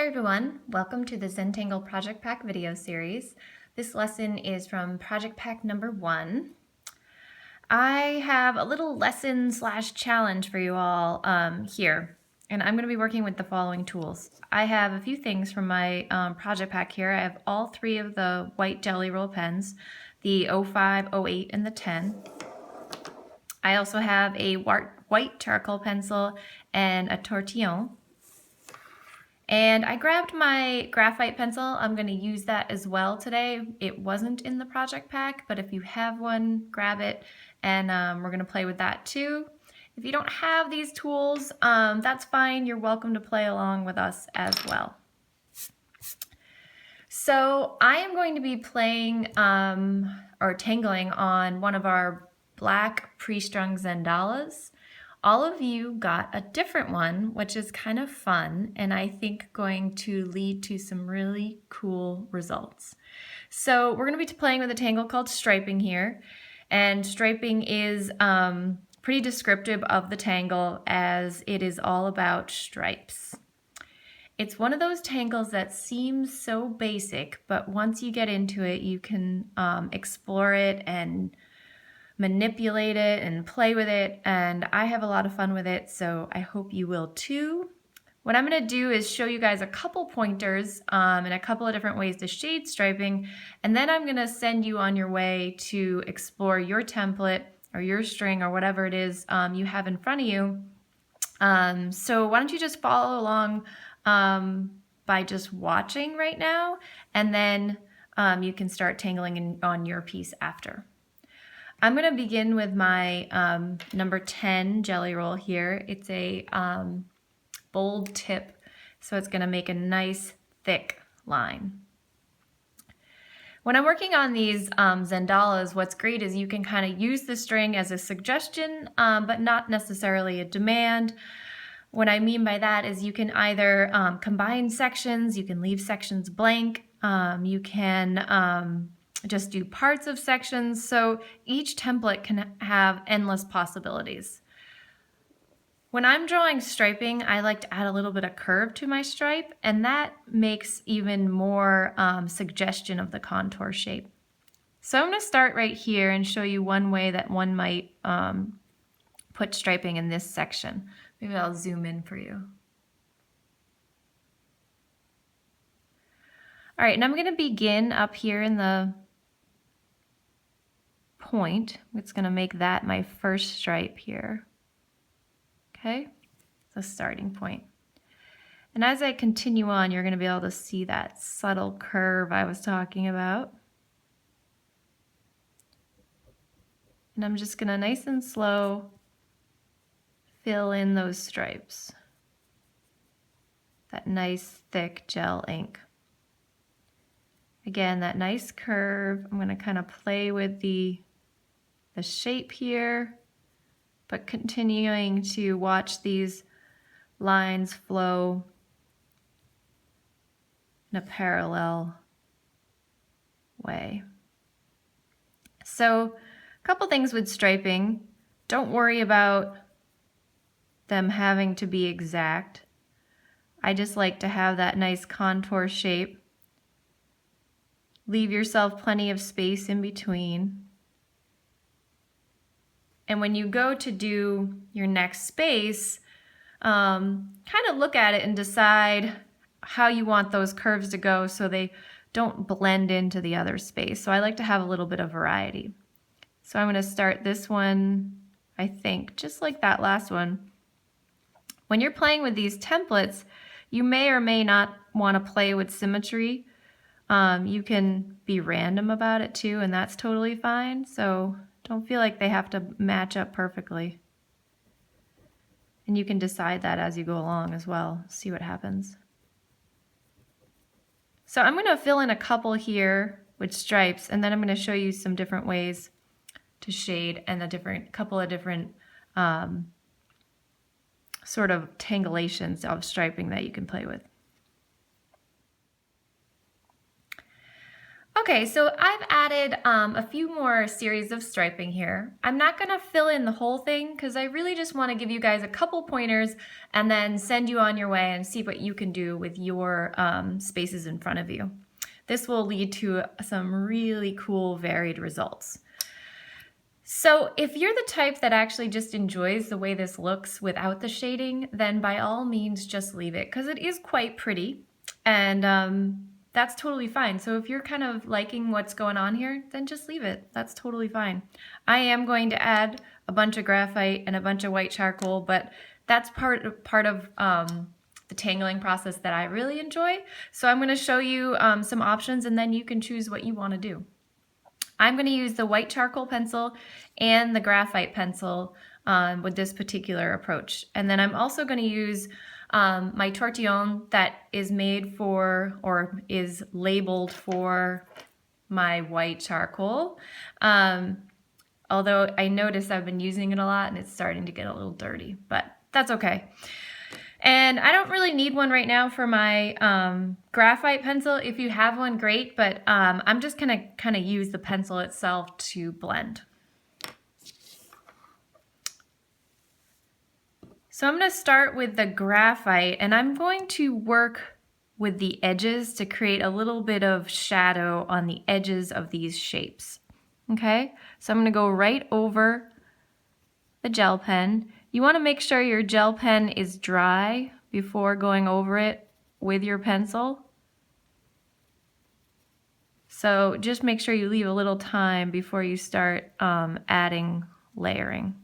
Hi everyone, welcome to the Zentangle Project Pack video series. This lesson is from Project Pack number 1. I have a little lesson / challenge for you all here, and I'm going to be working with the following tools. I have a few things from my project pack here. I have all 3 of the white Jelly Roll pens, the 05, 08, and the 10. I also have a white charcoal pencil and a tortillon. And I grabbed my graphite pencil. I'm going to use that as well today. It wasn't in the project pack, but if you have one, grab it, and we're going to play with that too. If you don't have these tools, that's fine. You're welcome to play along with us as well. So I am going to be playing or tangling on one of our black pre-strung Zendalas. All of you got a different one, which is kind of fun, and I think going to lead to some really cool results. So we're going to be playing with a tangle called striping here, and striping is pretty descriptive of the tangle as it is all about stripes. It's one of those tangles that seems so basic, but once you get into it, you can explore it and manipulate it and play with it, and I have a lot of fun with it, so I hope you will too. What I'm going to do is show you guys a couple pointers and a couple of different ways to shade striping, and then I'm going to send you on your way to explore your template or your string or whatever it is you have in front of you. So why don't you just follow along by just watching right now, and then you can start tangling on your piece after. I'm going to begin with my number 10 jelly roll here. It's a bold tip, so it's going to make a nice thick line. When I'm working on these Zendalas, what's great is you can kind of use the string as a suggestion, but not necessarily a demand. What I mean by that is you can either combine sections, you can leave sections blank, you can just do parts of sections, so each template can have endless possibilities. When I'm drawing striping, I like to add a little bit of curve to my stripe, and that makes even more suggestion of the contour shape. So I'm going to start right here and show you one way that one might put striping in this section. Maybe I'll zoom in for you. All right, and I'm going to begin up here in the point. It's going to make that my first stripe here. Okay, the starting point. And as I continue on, you're going to be able to see that subtle curve I was talking about. And I'm just going to nice and slow fill in those stripes. That nice thick gel ink. Again, that nice curve. I'm going to kind of play with the shape here, but continuing to watch these lines flow in a parallel way. So a couple things with striping. Don't worry about them having to be exact. I just like to have that nice contour shape. Leave yourself plenty of space in between. And when you go to do your next space, kind of look at it and decide how you want those curves to go so they don't blend into the other space. So I like to have a little bit of variety. So I'm going to start this one, I think, just like that last one. When you're playing with these templates, you may or may not want to play with symmetry. You can be random about it too, and that's totally fine. So don't feel like they have to match up perfectly. And you can decide that as you go along as well. See what happens. So I'm going to fill in a couple here with stripes, and then I'm going to show you some different ways to shade and a couple of different sort of tangulations of striping that you can play with. Okay, so I've added a few more series of striping here. I'm not gonna fill in the whole thing because I really just wanna give you guys a couple pointers and then send you on your way and see what you can do with your spaces in front of you. This will lead to some really cool varied results. So if you're the type that actually just enjoys the way this looks without the shading, then by all means just leave it because it is quite pretty, and that's totally fine. So if you're kind of liking what's going on here, then just leave it. That's totally fine. I am going to add a bunch of graphite and a bunch of white charcoal, but that's part of the tangling process that I really enjoy. So I'm going to show you some options, and then you can choose what you want to do. I'm going to use the white charcoal pencil and the graphite pencil with this particular approach. And then I'm also going to use my tortillon that is made for, or is labeled for, my white charcoal. Although I notice I've been using it a lot and it's starting to get a little dirty, but that's okay. And I don't really need one right now for my graphite pencil. If you have one, great, but I'm just gonna kind of use the pencil itself to blend. So I'm gonna start with the graphite, and I'm going to work with the edges to create a little bit of shadow on the edges of these shapes. Okay, so I'm gonna go right over the gel pen. You want to make sure your gel pen is dry before going over it with your pencil. So just make sure you leave a little time before you start adding layering.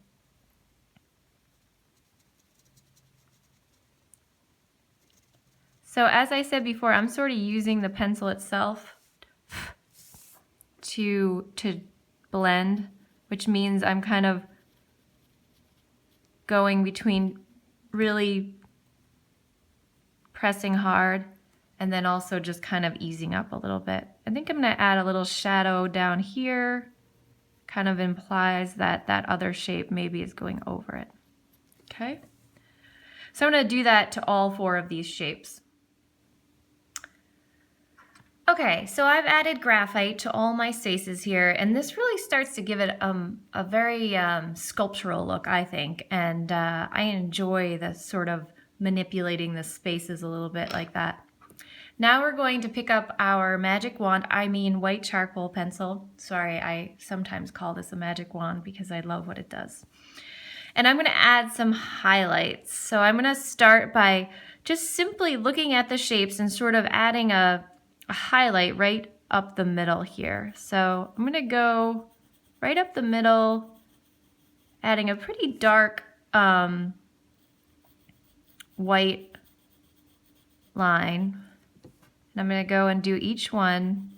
So as I said before, I'm sort of using the pencil itself to blend, which means I'm kind of going between really pressing hard and then also just kind of easing up a little bit. I think I'm gonna add a little shadow down here. Kind of implies that that other shape maybe is going over it. Okay? So I'm gonna do that to all 4 of these shapes. Okay, so I've added graphite to all my spaces here, and this really starts to give it a very sculptural look, I think, and I enjoy the sort of manipulating the spaces a little bit like that. Now we're going to pick up our magic wand, I mean white charcoal pencil. Sorry, I sometimes call this a magic wand because I love what it does. And I'm going to add some highlights. So I'm going to start by just simply looking at the shapes and sort of adding a highlight right up the middle here. So I'm going to go right up the middle, adding a pretty dark white line. And I'm going to go and do each one.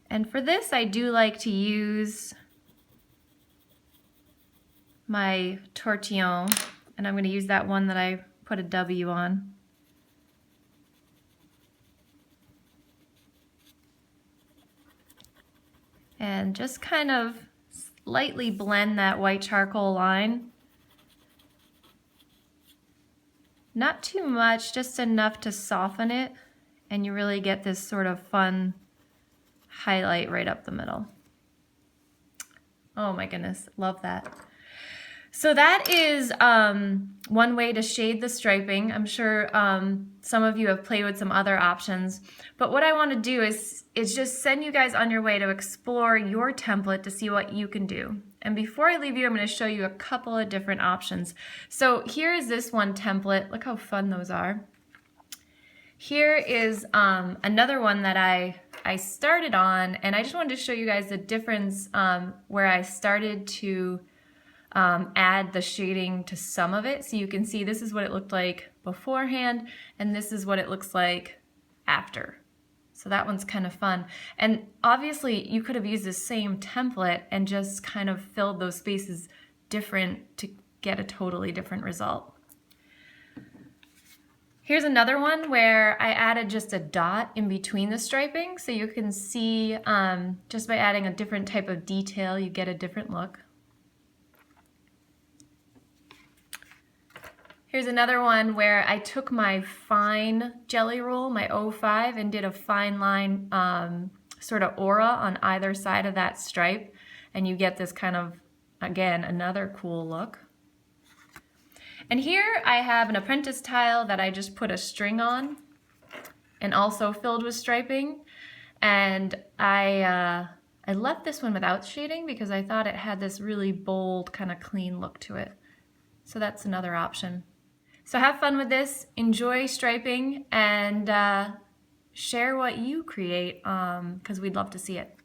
And for this, I do like to use my tortillon, and I'm going to use that one that I put a W on. And just kind of lightly blend that white charcoal line. Not too much, just enough to soften it, and you really get this sort of fun highlight right up the middle. Oh my goodness, love that. So that is one way to shade the striping. I'm sure some of you have played with some other options, but what I want to do is just send you guys on your way to explore your template to see what you can do. And before I leave you, I'm going to show you a couple of different options. So here is this one template. Look how fun those are. Here is another one that I started on, and I just wanted to show you guys the difference where I started to add the shading to some of it. So you can see this is what it looked like beforehand, and this is what it looks like after. So that one's kind of fun. And obviously you could have used the same template and just kind of filled those spaces different to get a totally different result. Here's another one where I added just a dot in between the striping, so you can see just by adding a different type of detail you get a different look. Here's another one where I took my fine jelly roll, my 05, and did a fine line sort of aura on either side of that stripe. And you get this kind of, again, another cool look. And here I have an apprentice tile that I just put a string on and also filled with striping. And I left this one without shading because I thought it had this really bold, kind of clean look to it. So that's another option. So have fun with this, enjoy striping, and share what you create because we'd love to see it.